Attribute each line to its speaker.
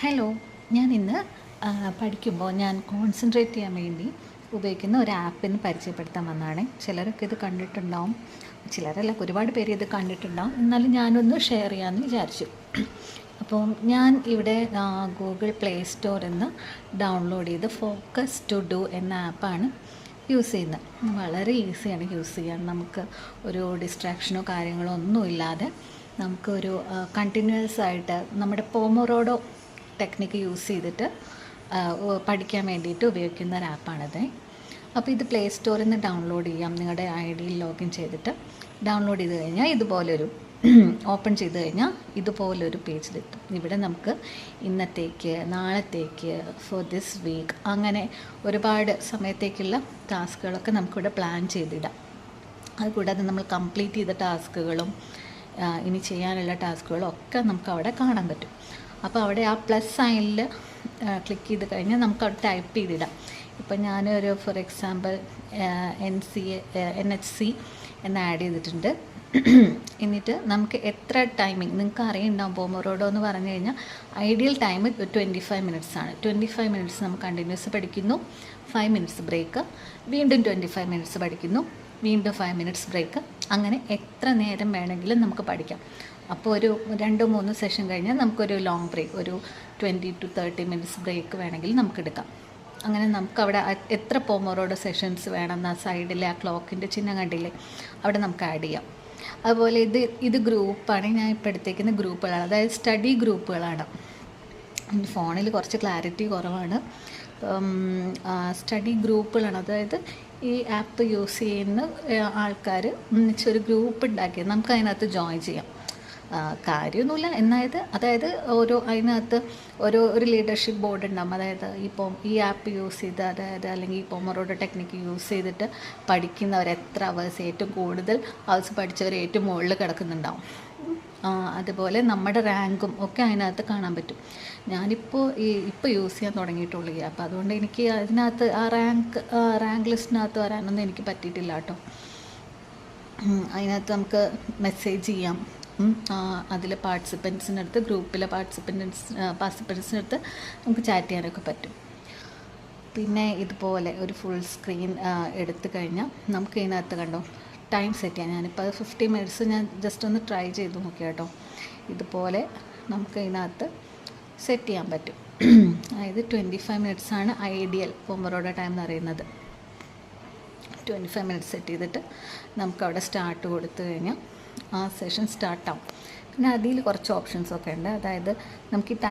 Speaker 1: Hello, ഞാൻ ഇന്ന് പഠിക്കുമ്പോൾ ഞാൻ കോൺസെൻട്രേറ്റ് ചെയ്യാൻ വേണ്ടി ഉപയോഗിക്കുന്ന ഒരു ആപ്പിന് പരിചയപ്പെടുത്താൻ വന്നതാണ്. ചിലരൊക്കെ ഇത് കണ്ടിട്ടുണ്ടാവും, ചിലരല്ല, ഒരുപാട് പേര് ഇത് കണ്ടിട്ടുണ്ടാവും. എന്നാലും ഞാനൊന്ന് ഷെയർ ചെയ്യാമെന്ന് വിചാരിച്ചു. അപ്പോൾ ഞാൻ ഇവിടെ ഗൂഗിൾ പ്ലേ സ്റ്റോറിൽ നിന്ന് ഡൗൺലോഡ് ചെയ്ത് ഫോക്കസ് ടു ഡു എന്ന ആപ്പാണ് യൂസ് ചെയ്യുന്നത്. വളരെ ഈസിയാണ് യൂസ് ചെയ്യാൻ. നമുക്ക് ഒരു ഡിസ്ട്രാക്ഷനോ കാര്യങ്ങളോ ഒന്നുമില്ലാതെ നമുക്കൊരു കണ്ടിന്യൂസ് ആയിട്ട് നമ്മുടെ പോമോറോഡോ ടെക്നിക്ക് യൂസ് ചെയ്തിട്ട് പഠിക്കാൻ വേണ്ടിയിട്ട് ഉപയോഗിക്കുന്ന ഒരു ആപ്പാണിത്. അപ്പോൾ ഇത് പ്ലേ സ്റ്റോറിൽ നിന്ന് ഡൗൺലോഡ് ചെയ്യാം. നിങ്ങളുടെ ഐഡിയിൽ ലോഗിൻ ചെയ്തിട്ട് ഡൗൺലോഡ് ചെയ്ത് കഴിഞ്ഞാൽ ഇതുപോലൊരു ഓപ്പൺ ചെയ്ത് കഴിഞ്ഞാൽ ഇതുപോലൊരു പേജിലെത്തും. ഇവിടെ നമുക്ക് ഇന്നത്തേക്ക്, നാളത്തേക്ക്, ഫോർ ദിസ് വീക്ക്, അങ്ങനെ ഒരുപാട് സമയത്തേക്കുള്ള ടാസ്കുകളൊക്കെ നമുക്കിവിടെ പ്ലാൻ ചെയ്തിടാം. അതുകൂടാതെ നമ്മൾ കംപ്ലീറ്റ് ചെയ്ത ടാസ്കുകളും ഇനി ചെയ്യാനുള്ള ടാസ്കുകളും ഒക്കെ നമുക്ക് അവിടെ കാണാൻ പറ്റും. അപ്പോൾ അവിടെ ആ പ്ലസ് സൈനിൽ ക്ലിക്ക് ചെയ്ത് കഴിഞ്ഞാൽ നമുക്ക് അവിടെ ടൈപ്പ് ചെയ്തിടാം. ഇപ്പം ഞാനൊരു ഫോർ എക്സാമ്പിൾ NHC എന്ന് ആഡ് ചെയ്തിട്ടുണ്ട്. എന്നിട്ട് നമുക്ക് എത്ര ടൈമിങ് നിങ്ങൾക്ക് അറിയുണ്ടാവും. പോമോറോഡോ എന്ന് പറഞ്ഞു കഴിഞ്ഞാൽ ഐഡിയൽ ടൈം 25 മിനിറ്റ്സ് ആണ്. 25 മിനിറ്റ്സ് നമുക്ക് കണ്ടിന്യൂസ് പഠിക്കുന്നു, 5 മിനിറ്റ്സ് ബ്രേക്ക്, വീണ്ടും 25 മിനിറ്റ്സ് പഠിക്കുന്നു, വീണ്ടും 5 മിനിറ്റ്സ് ബ്രേക്ക്. അങ്ങനെ എത്ര നേരം വേണമെങ്കിലും നമുക്ക് പഠിക്കാം. അപ്പോൾ ഒരു 2-3 സെഷൻ കഴിഞ്ഞാൽ നമുക്കൊരു ലോങ് ബ്രേക്ക്, ഒരു 20 to 30 മിനിറ്റ്സ് ബ്രേക്ക് വേണമെങ്കിൽ നമുക്ക് എടുക്കാം. അങ്ങനെ നമുക്കവിടെ എത്ര പോമോറോഡോ സെഷൻസ് വേണമെന്ന സൈഡിലെ ആ ക്ലോക്കിൻ്റെ ചിഹ്നം കണ്ടില്ലേ, അവിടെ നമുക്ക് ആഡ് ചെയ്യാം. അതുപോലെ ഇത് ഗ്രൂപ്പാണ്. ഞാൻ ഇപ്പോൾ എടുത്തേക്കുന്ന ഗ്രൂപ്പുകളാണ്, അതായത് സ്റ്റഡി ഗ്രൂപ്പുകളാണ്. ഫോണിൽ കുറച്ച് ക്ലാരിറ്റി കുറവാണ്. സ്റ്റഡി ഗ്രൂപ്പുകളാണ്. അതായത് ഈ ആപ്പ് യൂസ് ചെയ്യുന്ന ആൾക്കാർ ഒന്നിച്ചൊരു ഗ്രൂപ്പ് ഉണ്ടാക്കി നമുക്ക് അതിനകത്ത് ജോയിൻ ചെയ്യാം. കാര്യമൊന്നുമില്ല അതായത് അതിനകത്ത് ഒരു ലീഡർഷിപ്പ് ബോർഡ് ഉണ്ടാകും. അതായത് ഈ ആപ്പ് യൂസ് ചെയ്ത്, അതായത് അല്ലെങ്കിൽ ഈ പോമോറോഡോ ടെക്നിക്ക് യൂസ് ചെയ്തിട്ട് പഠിക്കുന്നവർ എത്ര അവേഴ്സ്, ഏറ്റവും കൂടുതൽ അവേഴ്സ് പഠിച്ചവർ ഏറ്റവും മുകളിൽ കിടക്കുന്നുണ്ടാവും. അതുപോലെ നമ്മുടെ റാങ്കും ഒക്കെ അതിനകത്ത് കാണാൻ പറ്റും. ഞാനിപ്പോൾ യൂസ് ചെയ്യാൻ തുടങ്ങിയിട്ടുള്ളൂ ഈ ആപ്പ്. അതുകൊണ്ട് എനിക്ക് അതിനകത്ത് ആ റാങ്ക് ലിസ്റ്റിനകത്ത് വരാനൊന്നും എനിക്ക് പറ്റിയിട്ടില്ല കേട്ടോ. അതിനകത്ത് നമുക്ക് മെസ്സേജ് ചെയ്യാം. അതിൽ പാർട്ടിസിപ്പൻസിനടുത്ത്, ഗ്രൂപ്പിലെ പാർട്ടിസിപ്പൻസിനടുത്ത് നമുക്ക് ചാറ്റ് ചെയ്യാനൊക്കെ പറ്റും. പിന്നെ ഇതുപോലെ ഒരു ഫുൾ സ്ക്രീൻ എടുത്തു കഴിഞ്ഞാൽ നമുക്ക് ഇതിനകത്ത് കണ്ടോ ടൈം സെറ്റ് ചെയ്യാം. ഞാനിപ്പോൾ 50 മിനിറ്റ്സ് ഞാൻ ജസ്റ്റ് ഒന്ന് ട്രൈ ചെയ്ത് നോക്കി കേട്ടോ. ഇതുപോലെ നമുക്ക് ഇതിനകത്ത് സെറ്റ് ചെയ്യാൻ പറ്റും. അതായത് 25 മിനിറ്റ്സാണ് ഐഡിയൽ പോമോറോഡോ ടൈം എന്ന് പറയുന്നത്. 25 മിനിറ്റ്സ് സെറ്റ് ചെയ്തിട്ട് നമുക്കവിടെ സ്റ്റാർട്ട് കൊടുത്തു കഴിഞ്ഞാൽ ആ സെഷൻ സ്റ്റാർട്ടാവും. പിന്നെ അതിൽ കുറച്ച് ഓപ്ഷൻസൊക്കെ ഉണ്ട്. അതായത് നമുക്ക്